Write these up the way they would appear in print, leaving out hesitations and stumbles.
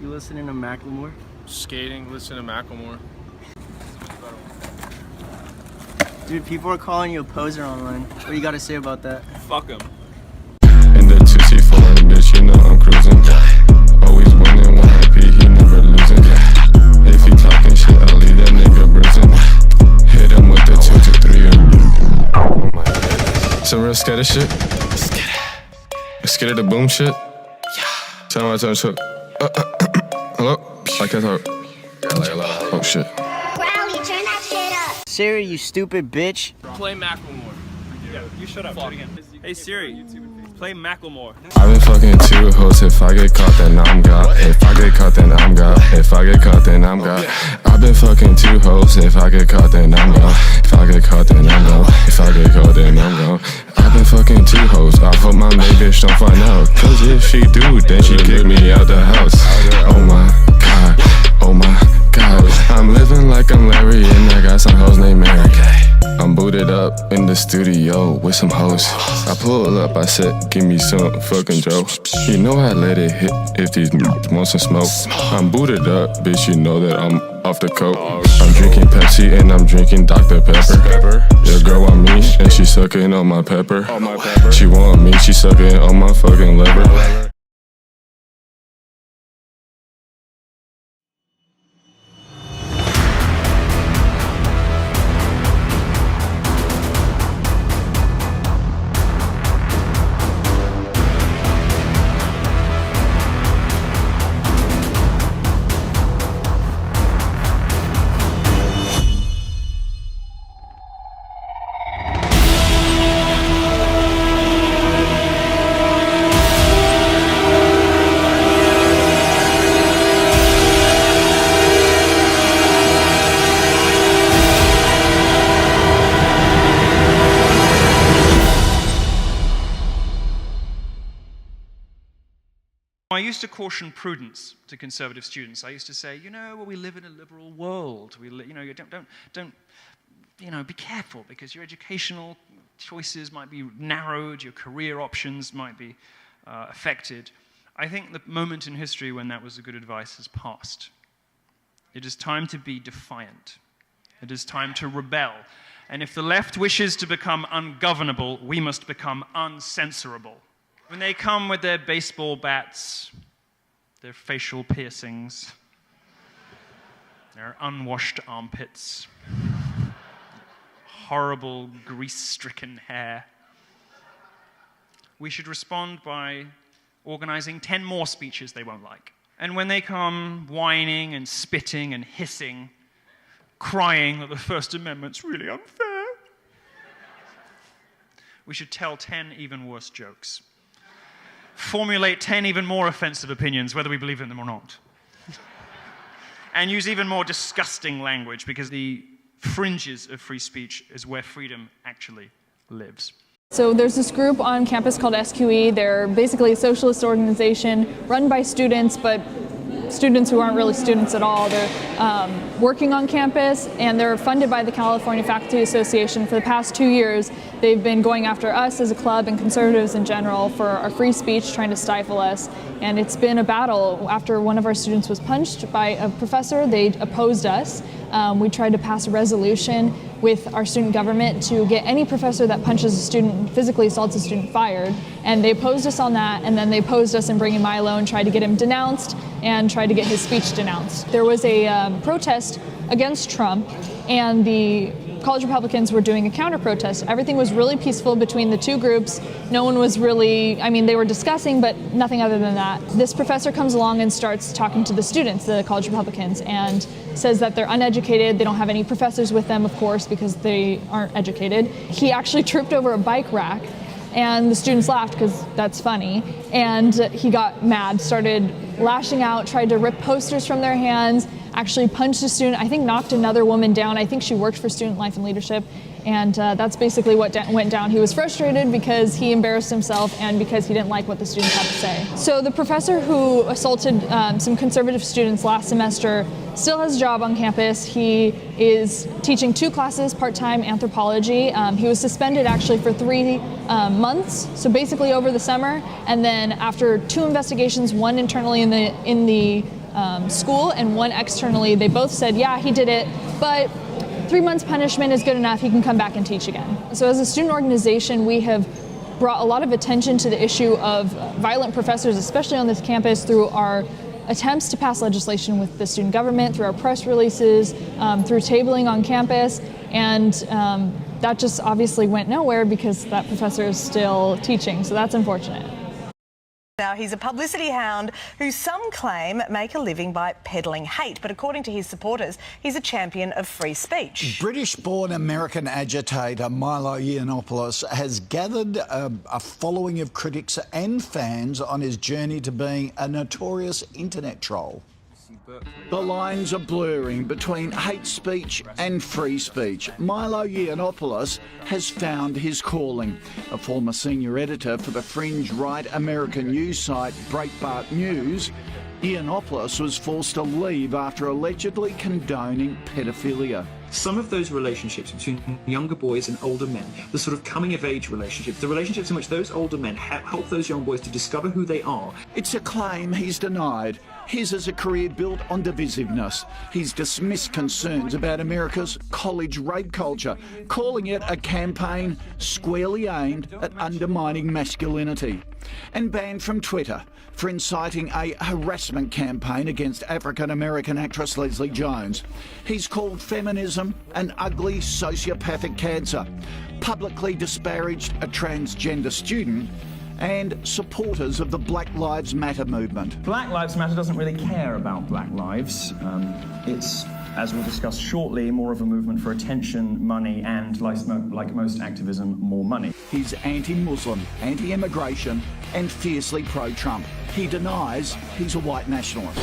You listening to Macklemore? Skating, listening to Macklemore. Dude, people are calling you a poser online. What do you got to say about that? Fuck him. In the 2C4, bitch, you know I'm cruising. Always winning when I pee, he never losing. If he talking shit, I'll leave that nigga bruising. Hit him with the 2 to 3. Oh my God. Some real scatter shit. Scared of the boom shit. Yeah. Tell my time shook. Hello? I can't talk. Oh shit. Crowley, turn that shit up. Siri, you stupid bitch. Play Macklemore. Yeah, you shut up. Do it again. Hey Siri, play Macklemore. I've been fucking 2 hoes. If I get caught, then I'm got. If I get caught, then I'm got. If I get caught, then I'm got. I've been fucking 2 hoes. If I get caught, then I'm gone. If I get caught, then I'm gone. If I get caught, then I'm gone. I've been fucking 2 hoes. I hope my main bitch don't find out. Cause if she do, then she kick me out the house. Oh my God. Oh my God. I'm living like I'm Larry and I got some hoes named Mary. I'm booted up in the studio with some hoes. I pull up, I said, give me some fucking Joe. You know I let it hit if these want some smoke. I'm booted up, bitch, you know that I'm off the coke. I'm drinking Pepsi and I'm drinking Dr. Pepper. Your girl want me and she sucking on my pepper. She want me, she sucking on my fucking liver. I used to caution prudence to conservative students. I used to say, well, we live in a liberal world. Don't be careful because your educational choices might be narrowed, your career options might be affected. I think the moment in history when that was a good advice has passed. It is time to be defiant. It is time to rebel. And if the left wishes to become ungovernable, we must become uncensorable. When they come with their baseball bats, their facial piercings, their unwashed armpits, horrible grease-stricken hair, we should respond by organizing 10 more speeches they won't like. And when they come whining and spitting and hissing, crying that the First Amendment's really unfair, we should tell 10 even worse jokes. Formulate 10 even more offensive opinions, whether we believe in them or not. And use even more disgusting language, because the fringes of free speech is where freedom actually lives. So there's this group on campus called SQE. They're basically a socialist organization run by students, but students who aren't really students at all. They're working on campus, and they're funded by the California Faculty Association. For the past 2 years, they've been going after us as a club and conservatives in general for our free speech, trying to stifle us. And it's been a battle. After one of our students was punched by a professor, they opposed us. We tried to pass a resolution with our student government to get any professor that punches a student, physically assaults a student, fired. And they opposed us on that, and then they opposed us in bringing MILO and tried to get him denounced and tried to get his speech denounced. There was a protest against Trump, and the college Republicans were doing a counter-protest. Everything was really peaceful between the two groups. No one was really, they were discussing, but nothing other than that. This professor comes along and starts talking to the students, the college Republicans, and says that they're uneducated. They don't have any professors with them, of course, because they aren't educated. He actually tripped over a bike rack, and the students laughed because that's funny. And he got mad, started lashing out, tried to rip posters from their hands, actually punched a student, I think knocked another woman down. I think she worked for Student Life and Leadership. And that's basically what went down. He was frustrated because he embarrassed himself and because he didn't like what the students had to say. So the professor who assaulted some conservative students last semester still has a job on campus. He is teaching 2 classes, part-time anthropology. He was suspended actually for 3 months, so basically over the summer. And then after 2 investigations, one internally in the school and one externally. They both said, yeah, he did it, but 3 months punishment is good enough. He can come back and teach again. So as a student organization, we have brought a lot of attention to the issue of violent professors, especially on this campus, through our attempts to pass legislation with the student government, through our press releases, through tabling on campus, and that just obviously went nowhere because that professor is still teaching, so that's unfortunate. Now, he's a publicity hound who some claim make a living by peddling hate, but according to his supporters, he's a champion of free speech. British-born American agitator MILO Yiannopoulos has gathered a following of critics and fans on his journey to being a notorious internet troll. The lines are blurring between hate speech and free speech. MILO Yiannopoulos has found his calling. A former senior editor for the fringe right American news site Breitbart News, Yiannopoulos was forced to leave after allegedly condoning pedophilia. Some of those relationships between younger boys and older men, the sort of coming-of-age relationships, the relationships in which those older men help those young boys to discover who they are. It's a claim he's denied. His is a career built on divisiveness. He's dismissed concerns about America's college rape culture, calling it a campaign squarely aimed at undermining masculinity, and banned from Twitter for inciting a harassment campaign against African-American actress Leslie Jones. He's called feminism an ugly sociopathic cancer, publicly disparaged a transgender student, and supporters of the Black Lives Matter movement. Black Lives Matter doesn't really care about black lives. It's, as we'll discuss shortly, more of a movement for attention, money, and, like most activism, more money. He's anti-Muslim, anti-immigration, and fiercely pro-Trump. He denies he's a white nationalist.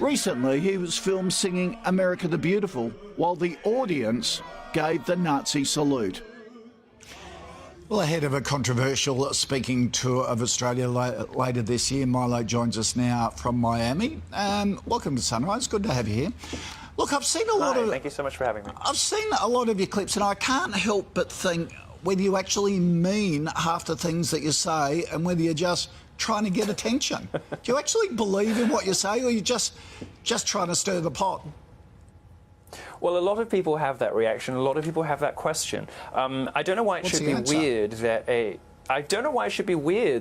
Recently, he was filmed singing America the Beautiful, while the audience gave the Nazi salute. Well, ahead of a controversial speaking tour of Australia later this year, MILO joins us now from Miami. Welcome to Sunrise. Good to have you here. Look, I've seen a lot of... Thank you so much for having me. I've seen a lot of your clips, and I can't help but think whether you actually mean half the things that you say and whether you're just trying to get attention. Do you actually believe in what you say, or are you just trying to stir the pot? Well, a lot of people have that reaction. A lot of people have that question. I don't know why it should be weird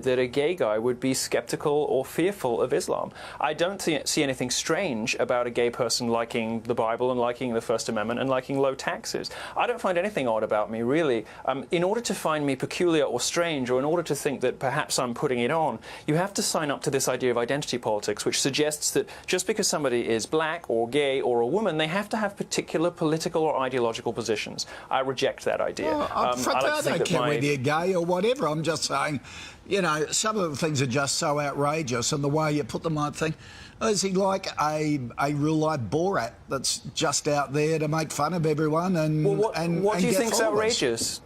that a gay guy would be skeptical or fearful of Islam. I don't see anything strange about a gay person liking the Bible and liking the First Amendment and liking low taxes. I don't find anything odd about me, really. In order to find me peculiar or strange, or in order to think that perhaps I'm putting it on, you have to sign up to this idea of identity politics, which suggests that just because somebody is black or gay or a woman, they have to have particular political or ideological positions. I reject that idea. I don't care whether you're gay or whatever. I'm just saying, you know, some of the things are just so outrageous, and the way you put them, I think, is he like a real-life Borat that's just out there to make fun of everyone and what do you think's outrageous?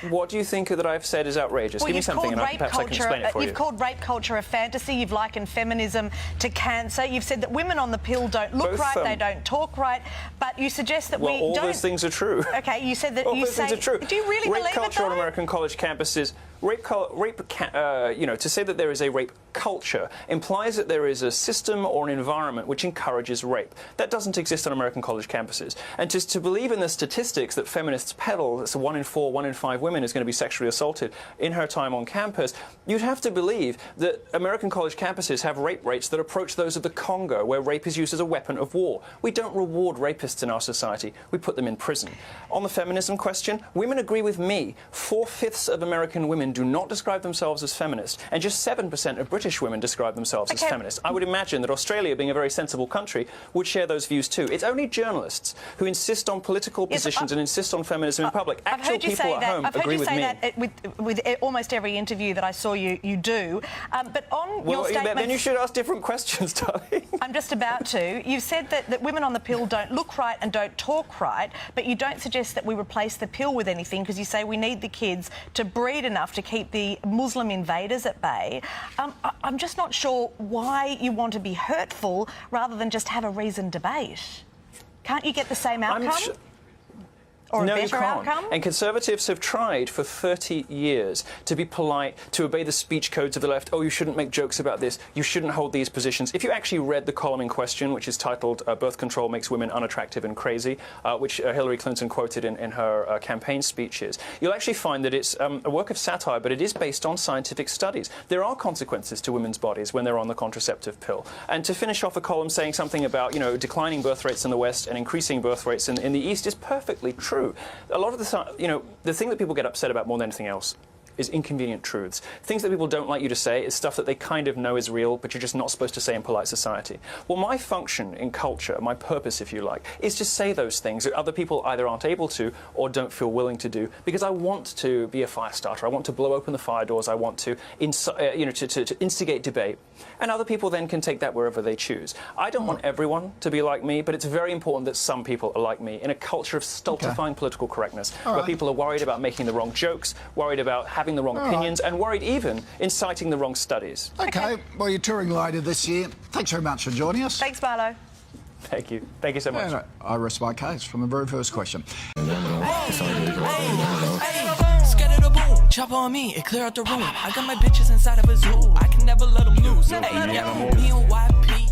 What do you think that I've said is outrageous? Well, Give me something and perhaps I can explain it for you. You've called rape culture a fantasy. You've likened feminism to cancer. You've said that women on the pill don't look right, they don't talk right. But you suggest that we don't... Well, all those things are true. OK, you said that all those things are true. Do you really believe it, Rape culture on American college campuses... you know, to say that there is a rape culture implies that there is a system or an environment which encourages rape. That doesn't exist on American college campuses. And just to believe in the statistics that feminists peddle, that's 1 in 4, 1 in 5 women is going to be sexually assaulted in her time on campus, you'd have to believe that American college campuses have rape rates that approach those of the Congo, where rape is used as a weapon of war. We don't reward rapists in our society. We put them in prison. On the feminism question, women agree with me. 4/5 of American women do not describe themselves as feminists, and just 7% of British women describe themselves as feminists. I would imagine that Australia, being a very sensible country, would share those views too. It's only journalists who insist on political positions and insist on feminism in public. Actual people at home agree with me. I've heard you say that with almost every interview that I saw you do. But on your statement... Then you should ask different questions, darling. I'm just about to. You've said that women on the pill don't look right and don't talk right, but you don't suggest that we replace the pill with anything, because you say we need the kids to breed enough to keep the Muslim invaders at bay. I'm just not sure why you want to be hurtful rather than just have a reasoned debate. Can't you get the same outcome? Or a no, better you can't. outcome? And conservatives have tried for 30 years to be polite, to obey the speech codes of the left. Oh, you shouldn't make jokes about this. You shouldn't hold these positions. If you actually read the column in question, which is titled Birth Control Makes Women Unattractive and Crazy, which Hillary Clinton quoted in her campaign speeches, you'll actually find that it's a work of satire, but it is based on scientific studies. There are consequences to women's bodies when they're on the contraceptive pill. And to finish off a column saying something about, you know, declining birth rates in the West and increasing birth rates in the East is perfectly true. A lot of the time, you know, the thing that people get upset about more than anything else is inconvenient truths. Things that people don't like you to say is stuff that they kind of know is real, but you're just not supposed to say in polite society. Well, my function in culture, my purpose, if you like, is to say those things that other people either aren't able to or don't feel willing to do, because I want to be a fire starter. I want to blow open the fire doors. I want to, to instigate debate. And other people then can take that wherever they choose. I don't want everyone to be like me, but it's very important that some people are like me in a culture of stultifying political correctness, where people are worried about making the wrong jokes, worried about having the wrong opinions, and worried even in citing the wrong studies. OK, well, you're touring later this year. Thanks very much for joining us. Thanks, Milo. Thank you. Thank you so much. Yeah, I rest my case from the very first question. Scared of the boom, chop on me and clear out the room. I got my bitches inside of a zoo. I can never let them loose. Me and YP.